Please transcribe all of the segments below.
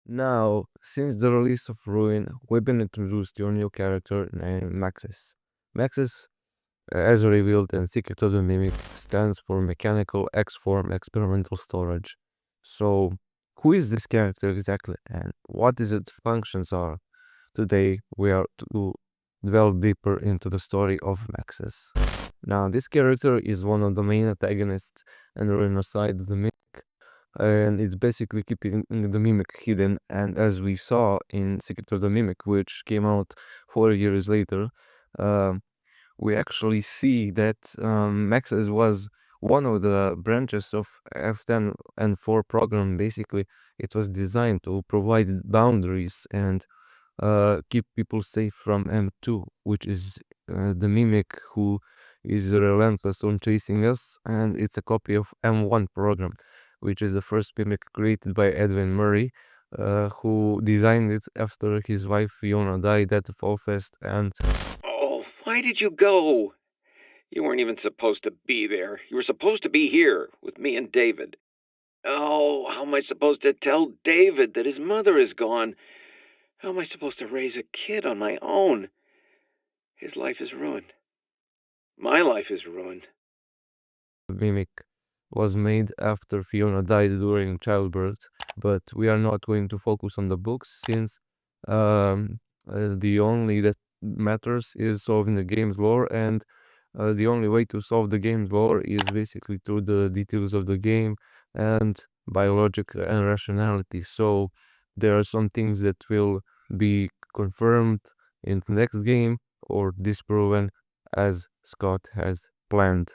Now, since the release of Ruin, we've been introduced to a new character named Maxis. Maxis, as revealed in Secret of the Mimic, stands for Mechanical X-Form Experimental Storage. So, who is this character exactly, and what is its functions are? Today, we are to delve deeper into the story of Maxis. Now, this character is one of the main antagonists and Ruin side of the Mimic, and it's basically keeping the Mimic hidden. And as we saw in Secret of the Mimic, which came out 4 years later, um, we actually see that Maxis was one of the branches of F10 and 4 program. Basically, it was designed to provide boundaries and keep people safe from M2, which is the Mimic who is relentless on chasing us, and it's a copy of M1 program, which is the first Mimic created by Edwin Murray, who designed it after his wife Fiona died at the Fall Fest. And Oh, why did you go? You weren't even supposed to be there. You were supposed to be here with me and David. Oh, how am I supposed to tell David that his mother is gone? How am I supposed to raise a kid on my own? His life is ruined. My life is ruined. Mimic was made after Fiona died during childbirth, but we are not going to focus on the books since the only that matters is solving the game's lore, and the only way to solve the game's lore is basically through the details of the game and biologic and rationality. So there are some things that will be confirmed in the next game or disproven as Scott has planned.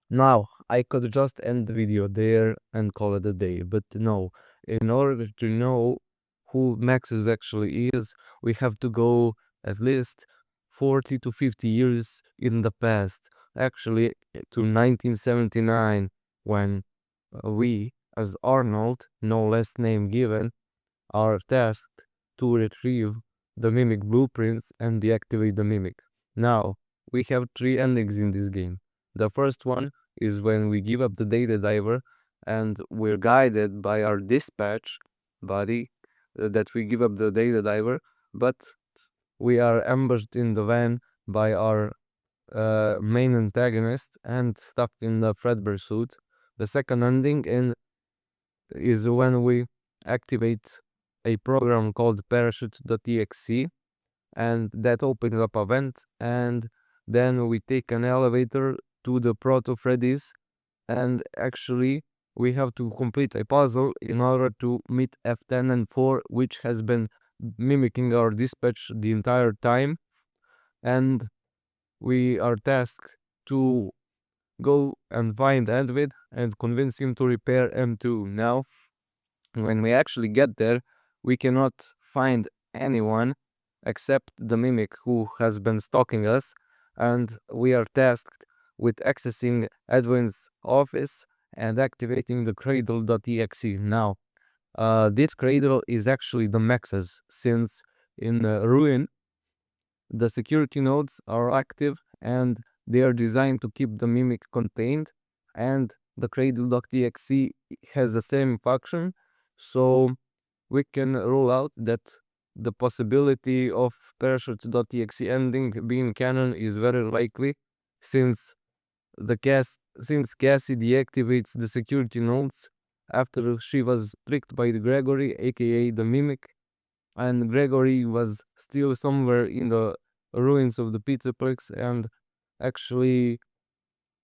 Now, I could just end the video there and call it a day, but no. In order to know who Maxis actually is, we have to go at least 40 to 50 years in the past, actually to 1979, when we, as Arnold, no less name given, are tasked to retrieve the Mimic blueprints and deactivate the Mimic. Now, we have three endings in this game. The first one is when we give up the data diver and we're guided by our dispatch buddy that we give up the data diver, but we are ambushed in the van by our main antagonist and stuffed in the Fredbear suit. The second ending is when we activate a program called parachute.exe, and that opens up a vent, and then we take an elevator to the proto Freddy's, and actually we have to complete a puzzle in order to meet F10 and 4, which has been mimicking our dispatch the entire time, and we are tasked to go and find Edwin and convince him to repair M2. Now, when we actually get there, we cannot find anyone except the Mimic who has been stalking us, and we are tasked with accessing Edwin's office and activating the cradle.exe. Now, this cradle is actually the Max's, since in Ruin, the security nodes are active and they are designed to keep the Mimic contained, and the cradle.exe has the same function, so we can rule out that the possibility of parachute.exe ending being canon is very likely, since Cassie deactivates the security nodes after she was tricked by the Gregory, aka the Mimic, and Gregory was still somewhere in the ruins of the Pizzaplex, and actually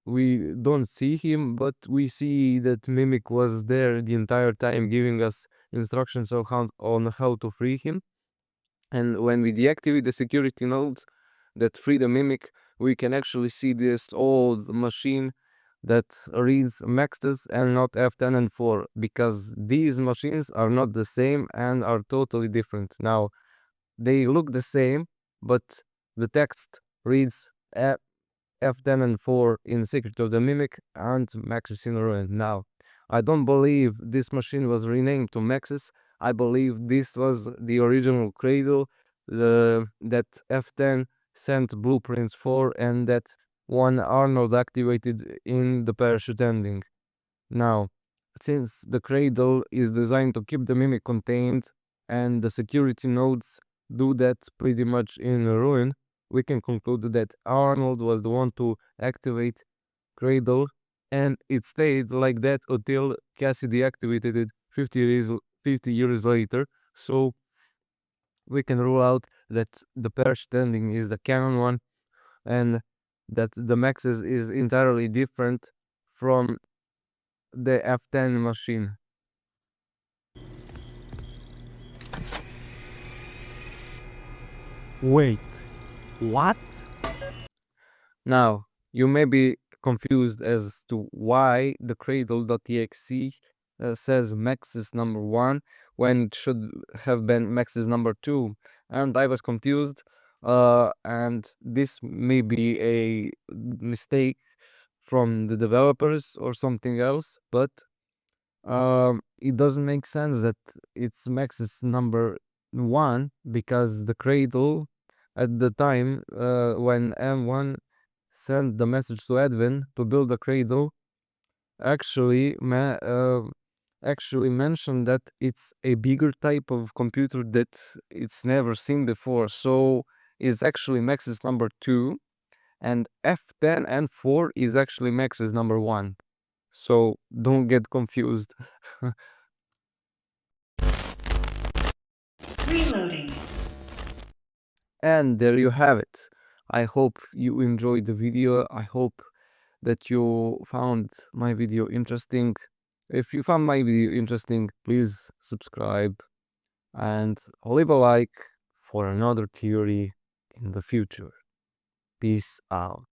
we don't see him, but we see that Mimic was there the entire time giving us instructions on how to free him. And when we deactivate the security nodes that free the Mimic, we can actually see this old machine that reads Maxis and not F10 and 4, because these machines are not the same and are totally different. Now, they look the same, but the text reads F10 and 4 in Secret of the Mimic and Maxis in Ruin. Now, I don't believe this machine was renamed to Maxis. I believe this was the original cradle that F10 sent blueprints for, and that one Arnold activated in the parachute ending. Now, since the cradle is designed to keep the mimic contained and the security nodes do that pretty much in ruin, we can conclude that Arnold was the one to activate cradle, and it stayed like that until Cassie deactivated it 50 years later. So we can rule out that the parish ending is the canon one, and that the Maxis is entirely different from the F10 machine. Wait, what? Now, you may be confused as to why the cradle.exe says Maxis number 1 when it should have been Maxis number 2. And I was confused, and this may be a mistake from the developers or something else, but it doesn't make sense that it's Maxis number 1 because the cradle at the time when M1 sent the message to Edwin to build a cradle actually actually mentioned that it's a bigger type of computer that it's never seen before. So it's actually Maxis number 2, and F10 and 4 is actually Maxis number 1. So don't get confused. Reloading. And there you have it. I hope you enjoyed the video. I hope that you found my video interesting. If you found my video interesting, please subscribe and leave a like for another theory in the future. Peace out.